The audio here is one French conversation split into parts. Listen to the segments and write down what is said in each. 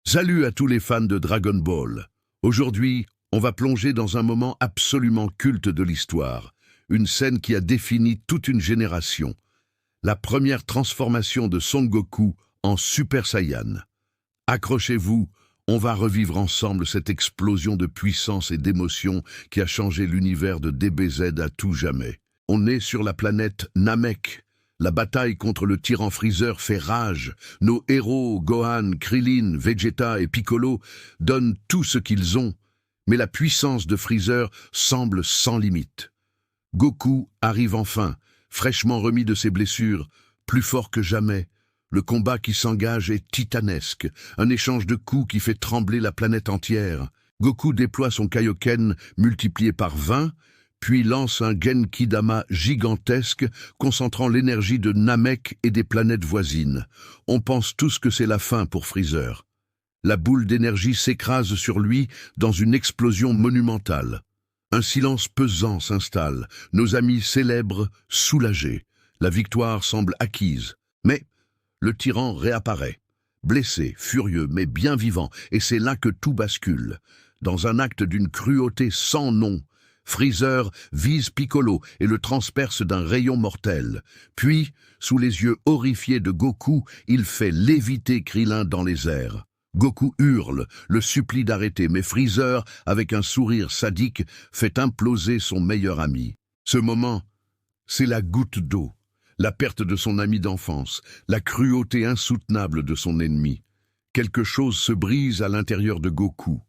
Salut à tous les fans de Dragon Ball. Aujourd'hui, on va plonger dans un moment absolument culte de l'histoire, une scène qui a défini toute une génération, la première transformation de Son Goku en Super Saiyan. Accrochez-vous, on va revivre ensemble cette explosion de puissance et d'émotion qui a changé l'univers de DBZ à tout jamais. On est sur la planète Namek. La bataille contre le tyran Freezer fait rage. Nos héros, Gohan, Krillin, Vegeta et Piccolo, donnent tout ce qu'ils ont. Mais la puissance de Freezer semble sans limite. Goku arrive enfin, fraîchement remis de ses blessures, plus fort que jamais. Le combat qui s'engage est titanesque, un échange de coups qui fait trembler la planète entière. Goku déploie son Kaioken multiplié par 20, puis lance un Genkidama gigantesque, concentrant l'énergie de Namek et des planètes voisines. On pense tous que c'est la fin pour Freezer. La boule d'énergie s'écrase sur lui dans une explosion monumentale. Un silence pesant s'installe, nos amis célèbrent, soulagés. La victoire semble acquise. Mais le tyran réapparaît, blessé, furieux, mais bien vivant, et c'est là que tout bascule. Dans un acte d'une cruauté sans nom, Freezer vise Piccolo et le transperce d'un rayon mortel. Puis, sous les yeux horrifiés de Goku, il fait léviter Krillin dans les airs. Goku hurle, le supplie d'arrêter, mais Freezer, avec un sourire sadique, fait imploser son meilleur ami. Ce moment, c'est la goutte d'eau, la perte de son ami d'enfance, la cruauté insoutenable de son ennemi. Quelque chose se brise à l'intérieur de Goku.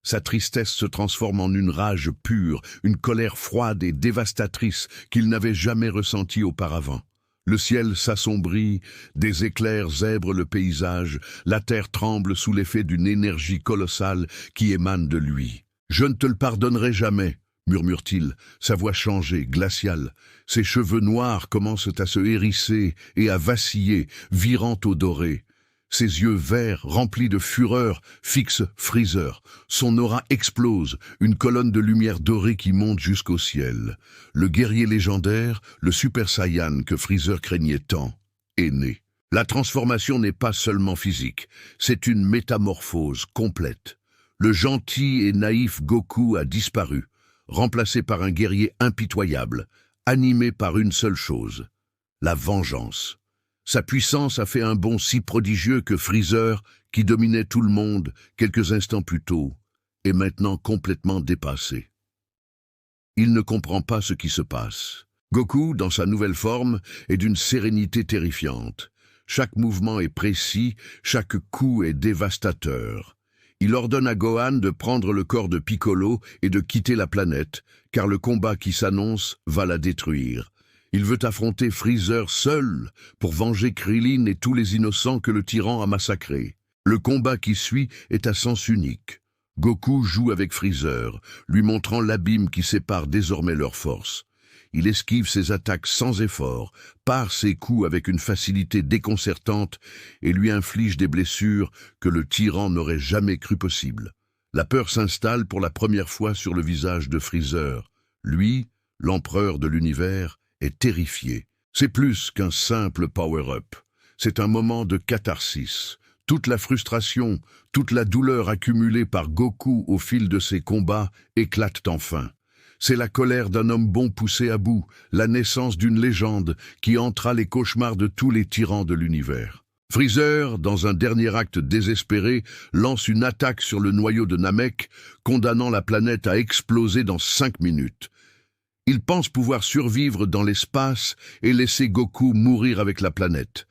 Sa tristesse se transforme en une rage pure, une colère froide et dévastatrice qu'il n'avait jamais ressentie auparavant. Le ciel s'assombrit, des éclairs zèbrent le paysage, la terre tremble sous l'effet d'une énergie colossale qui émane de lui. « Je ne te le pardonnerai jamais », murmure-t-il, sa voix changée, glaciale. Ses cheveux noirs commencent à se hérisser et à vaciller, virant au doré. Ses yeux verts, remplis de fureur, fixent Freezer. Son aura explose, une colonne de lumière dorée qui monte jusqu'au ciel. Le guerrier légendaire, le Super Saiyan que Freezer craignait tant, est né. La transformation n'est pas seulement physique, c'est une métamorphose complète. Le gentil et naïf Goku a disparu, remplacé par un guerrier impitoyable, animé par une seule chose, la vengeance. Sa puissance a fait un bond si prodigieux que Freezer, qui dominait tout le monde quelques instants plus tôt, est maintenant complètement dépassé. Il ne comprend pas ce qui se passe. Goku, dans sa nouvelle forme, est d'une sérénité terrifiante. Chaque mouvement est précis, chaque coup est dévastateur. Il ordonne à Gohan de prendre le corps de Piccolo et de quitter la planète, car le combat qui s'annonce va la détruire. Il veut affronter Freezer seul pour venger Krillin et tous les innocents que le tyran a massacrés. Le combat qui suit est à sens unique. Goku joue avec Freezer, lui montrant l'abîme qui sépare désormais leurs forces. Il esquive ses attaques sans effort, pare ses coups avec une facilité déconcertante et lui inflige des blessures que le tyran n'aurait jamais cru possibles. La peur s'installe pour la première fois sur le visage de Freezer. Lui, l'empereur de l'univers, est terrifié. C'est plus qu'un simple power-up. C'est un moment de catharsis. Toute la frustration, toute la douleur accumulée par Goku au fil de ses combats éclatent enfin. C'est la colère d'un homme bon poussé à bout, la naissance d'une légende qui hantera les cauchemars de tous les tyrans de l'univers. Freezer, dans un dernier acte désespéré, lance une attaque sur le noyau de Namek, condamnant la planète à exploser dans 5 minutes. Il pense pouvoir survivre dans l'espace et laisser Goku mourir avec la planète.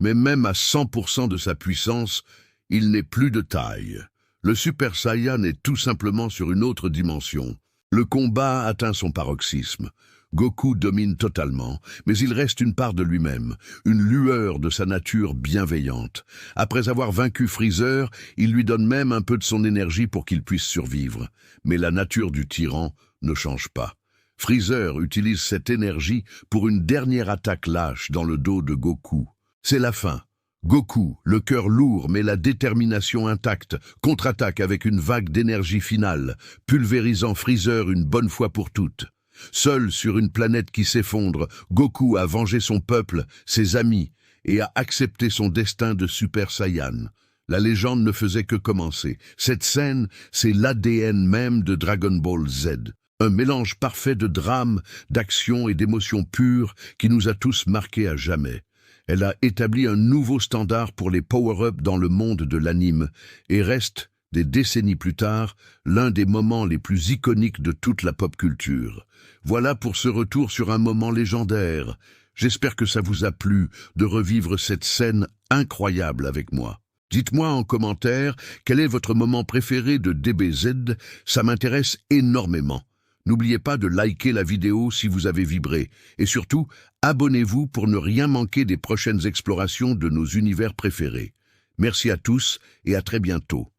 Mais même à 100% de sa puissance, il n'est plus de taille. Le Super Saiyan est tout simplement sur une autre dimension. Le combat atteint son paroxysme. Goku domine totalement, mais il reste une part de lui-même, une lueur de sa nature bienveillante. Après avoir vaincu Freezer, il lui donne même un peu de son énergie pour qu'il puisse survivre. Mais la nature du tyran ne change pas. Freezer utilise cette énergie pour une dernière attaque lâche dans le dos de Goku. C'est la fin. Goku, le cœur lourd mais la détermination intacte, contre-attaque avec une vague d'énergie finale, pulvérisant Freezer une bonne fois pour toutes. Seul sur une planète qui s'effondre, Goku a vengé son peuple, ses amis, et a accepté son destin de Super Saiyan. La légende ne faisait que commencer. Cette scène, c'est l'ADN même de Dragon Ball Z. Un mélange parfait de drame, d'action et d'émotions pures qui nous a tous marqués à jamais. Elle a établi un nouveau standard pour les power-up dans le monde de l'anime et reste, des décennies plus tard, l'un des moments les plus iconiques de toute la pop culture. Voilà pour ce retour sur un moment légendaire. J'espère que ça vous a plu de revivre cette scène incroyable avec moi. Dites-moi en commentaire quel est votre moment préféré de DBZ, ça m'intéresse énormément. N'oubliez pas de liker la vidéo si vous avez vibré. Et surtout, abonnez-vous pour ne rien manquer des prochaines explorations de nos univers préférés. Merci à tous et à très bientôt.